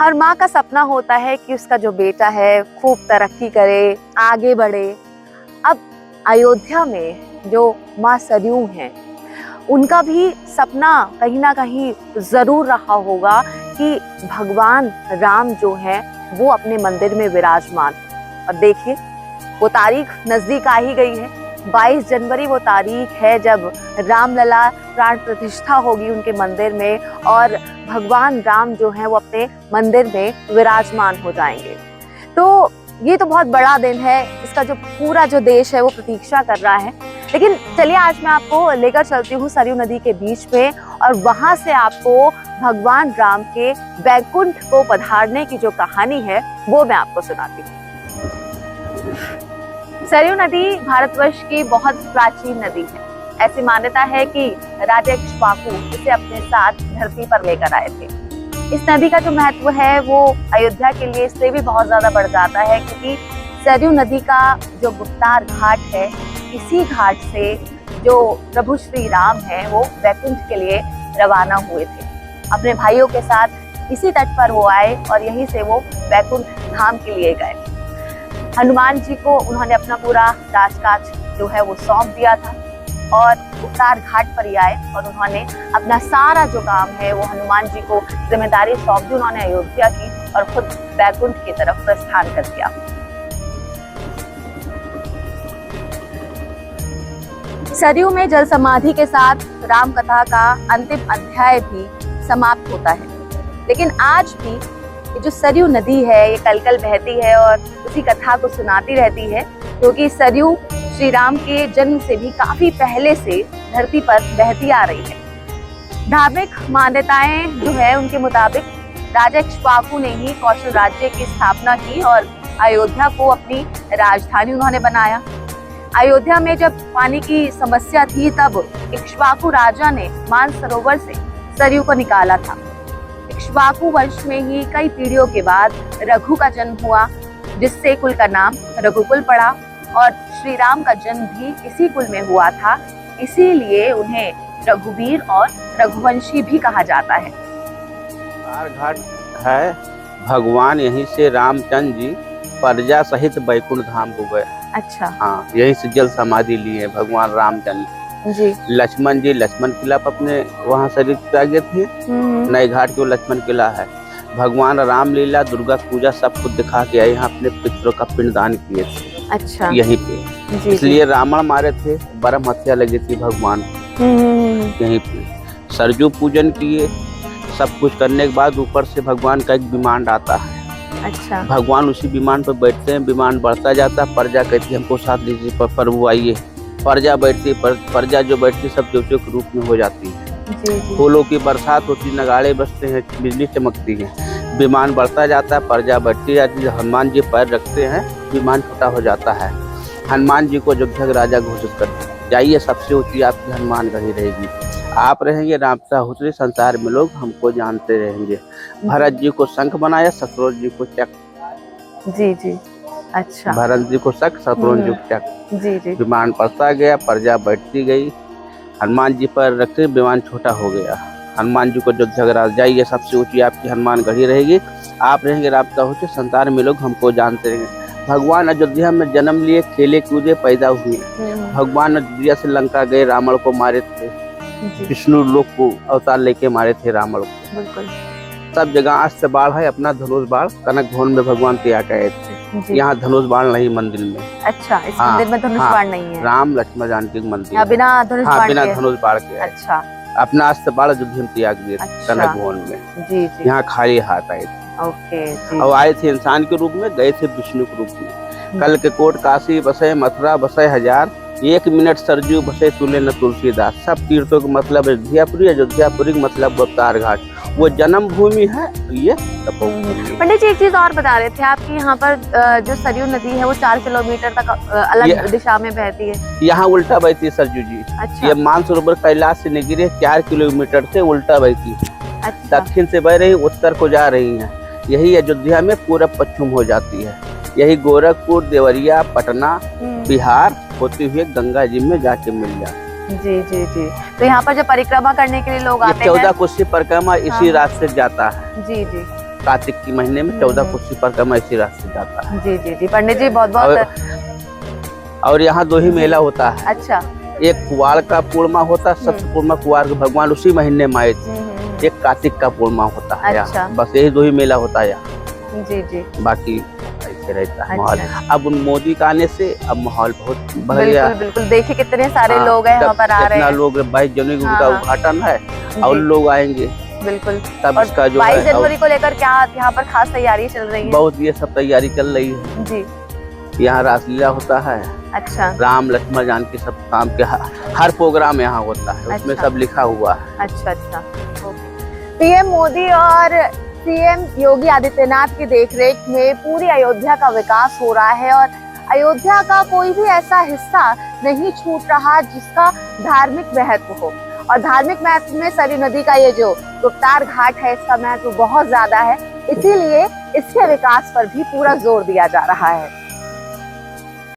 हर माँ का सपना होता है कि उसका जो बेटा है खूब तरक्की करे, आगे बढ़े। अब अयोध्या में जो माँ सरयू हैं, उनका भी सपना कहीं ना कहीं जरूर रहा होगा कि भगवान राम जो है वो अपने मंदिर में विराजमान। और देखिए, वो तारीख नजदीक आ ही गई है। 22 जनवरी वो तारीख है जब रामलला प्राण प्रतिष्ठा होगी उनके मंदिर में और भगवान राम जो है वो अपने मंदिर में विराजमान हो जाएंगे। तो ये तो बहुत बड़ा दिन है, इसका जो पूरा जो देश है वो प्रतीक्षा कर रहा है। लेकिन चलिए, आज मैं आपको लेकर चलती हूँ सरयू नदी के बीच में और वहां से आपको भगवान राम के वैकुंठ को पधारने की जो कहानी है वो मैं आपको सुनाती हूँ। सरयू नदी भारतवर्ष की बहुत प्राचीन नदी है। ऐसी मान्यता है कि राजा इक्ष्वाकु इसे अपने साथ धरती पर लेकर आए थे। इस नदी का जो महत्व है वो अयोध्या के लिए इससे भी बहुत ज्यादा बढ़ जाता है, क्योंकि सरयू नदी का जो गुप्तार घाट है, इसी घाट से जो प्रभु श्री राम है वो वैकुंठ के लिए रवाना हुए थे। अपने भाइयों के साथ इसी तट पर वो आए और यहीं से वो वैकुंठ धाम के लिए गए। हनुमान जी को उन्होंने अपना पूरा राजकाज जो है वो सौंप दिया था और गुप्तार घाट पर ही आए और उन्होंने अपना सारा जो काम है वो हनुमान जी को जिम्मेदारी सौंप दी। उन्होंने अयोध्या की और खुद वैकुंठ की तरफ प्रस्थान कर दिया। सरयू में जल समाधि के साथ राम कथा का अंतिम अध्याय भी समाप्त होता है। लेकिन आज भी ये जो सरयू नदी है ये कल-कल बहती है और उसी कथा को सुनाती रहती है, क्योंकि सरयू श्री राम के जन्म से भी काफी पहले से धरती पर बहती आ रही है। धार्मिक मान्यताएं जो है उनके मुताबिक राजा इक्ष्वाकु ने ही कौशल राज्य की स्थापना की और अयोध्या को अपनी राजधानी उन्होंने बनाया। अयोध्या में जब पानी की समस्या थी तब इक्ष्वाकु राजा ने मानसरोवर से सरयू को निकाला था। इक्ष्वाकु वंश में ही कई पीढ़ियों के बाद रघु का जन्म हुआ, जिससे कुल का नाम रघुकुल पड़ा और श्री राम का जन्म भी इसी कुल में हुआ था। इसीलिए उन्हें रघुवीर और रघुवंशी भी कहा जाता है। घाट है, भगवान यहीं से रामचंद्र जी प्रजा सहित बैकुंठ धाम को गए। अच्छा। हाँ, यहीं से जल समाधि लिए भगवान रामचंद्र जी। लक्ष्मण जी लक्ष्मण किला पर अपने वहाँ शरीर त्यागे थे। नए घाट के लक्ष्मण किला है। भगवान रामलीला, दुर्गा पूजा सब कुछ दिखा के यहाँ अपने पितरों का पिंडदान किए थे। अच्छा। यहीं पे इसलिए रावण मारे थे, ब्रह्म हत्या लगी थी भगवान यहीं पे। सरयू पूजन किए, सब कुछ करने के बाद ऊपर से भगवान का एक विमान आता है। अच्छा। भगवान उसी विमान पर बैठते हैं, विमान बढ़ता जाता है। प्रजा कहती है हमको साथ लीजिए, प्रभु आइए। प्रजा बैठती, प्रजा जो बैठती सब देवताओं के रूप में हो जाती है। फूलों की बरसात होती, नगाड़े बजते हैं, बिजली चमकती है। विमान बढ़ता जाता है, प्रजा बढ़ती जाती है। हनुमान जी पैर रखते हैं, विमान छोटा हो जाता है। हनुमान जी को अयोध्या के राजा घोषित करते हैं, जाइए सबसे ऊंची आपकी हनुमान गढ़ी रहेगी, आप रहेंगे रामता हुसरी, संसार में लोग हमको जानते रहेंगे। भरत जी को शंख बनाया, शत्रुघ्न जी को चक्र। जी जी। अच्छा। भरत जी को शंख, शत्रुघ्न जी को चक्र। जी जी। विमान बढ़ता गया, प्रजा बढ़ती गई। हनुमान जी पर रखते विमान छोटा हो गया। हनुमान जी को जो झगड़ा, जाइए सबसे ऊंची आपकी हनुमान गढ़ी रहेगी, आप रहेंगे राबता होते, संसार में लोग हमको जानते रहेंगे। भगवान अयोध्या में जन्म लिए, खेले कूदे पैदा हुए। भगवान अयोध्या से लंका गए, रावण को मारे थे। विष्णु लोक को अवतार लेके मारे थे रावण को। बिल्कुल। सब जगह अस्त्र बाढ़ है, अपना धनुष बाढ़ कनक भवन में भगवान त्याग गए थे। यहाँ धनुष बाढ़ नहीं मंदिर में। अच्छा, इस मंदिर में धनुष बाढ़ नहीं है। राम लक्ष्मण जानकी मंदिर है। बिना धनुष बाढ़ बिना धनुष बाढ़ के। अच्छा। अपना अस्त्र बाढ़ अयोध्या में त्याग दिए कनक भवन में। जी जी। यहाँ खाली हाथ आए थे। ओके जी। और आए थे इंसान के रूप में, गए थे विष्णु के रूप में। कल के कोट काशी बसे, मथुरा बसे हजार, 1 मिनट सरयू बसे तुले न तुलसीदास। सब तीर्थों का मतलब अयोध्यापुरी, अयोध्यापुरी मतलब गुप्तार घाट, वो जन्म भूमि है, ये तपोभूमि। पंडित जी, एक चीज और बता रहे थे आप कि यहाँ पर जो सरयू नदी है वो 4 किलोमीटर तक अलग दिशा में बहती है। यहाँ उल्टा बहती है सरयू जी। अच्छा। ये मानसरोवर कैलाश से निकली 4 किलोमीटर से उल्टा बहती है। अच्छा। दक्षिण से बह रही, उत्तर को जा रही है। यही अयोध्या में पूरब पश्चिम हो जाती है। यही गोरखपुर, देवरिया, पटना, बिहार होती हुई गंगा जी में जाके मिल जाती। जी जी जी। तो यहाँ पर जो परिक्रमा करने के लिए लोग आते हैं, 14 कोसी परिक्रमा इसी रास्ते से जाता है। जी जी। कार्तिक के महीने में 14 कोसी परिक्रमा ऐसी रास्ते जाता है। जी जी जी पंडित जी बहुत बहुत। और यहाँ 2 ही मेला होता है। अच्छा। एक कुवार का पूर्णिमा होता है, सबसे पूर्णिमा कुवार के भगवान उसी महीने में आए थे। एक कार्तिक का पूर्णिमा होता है। अच्छा। बस यही 2 ही मेला होता है यहाँ। जी जी। बाकी ऐसे रहता है माहौल। अच्छा। अब मोदी का आने से अब माहौल बहुत बढ़ गया। बिल्कुल बिल्कुल, देखिए कितने सारे लोग हैं यहाँ पर आ रहे हैं। लोग 22 जनवरी को उनका उद्घाटन है और लोग आएंगे। बिल्कुल। तब और इसका जो 22 जनवरी को लेकर क्या यहाँ पर खास तैयारी चल रही है? बहुत ये सब तैयारी चल रही है जी। यहाँ रासलीला होता है। अच्छा। राम लक्ष्मण जानकी सब काम के हर प्रोग्राम यहाँ होता है। उसमें अच्छा। सब लिखा हुआ है। अच्छा अच्छा। पीएम मोदी और सीएम योगी आदित्यनाथ की देखरेख में पूरी अयोध्या का विकास हो रहा है और अयोध्या का कोई भी ऐसा हिस्सा नहीं छूट रहा जिसका धार्मिक महत्व हो। और धार्मिक महत्व में सरयू नदी का ये जो गुप्तार घाट है इसका महत्व बहुत ज्यादा है, इसीलिए इसके विकास पर भी पूरा जोर दिया जा रहा है।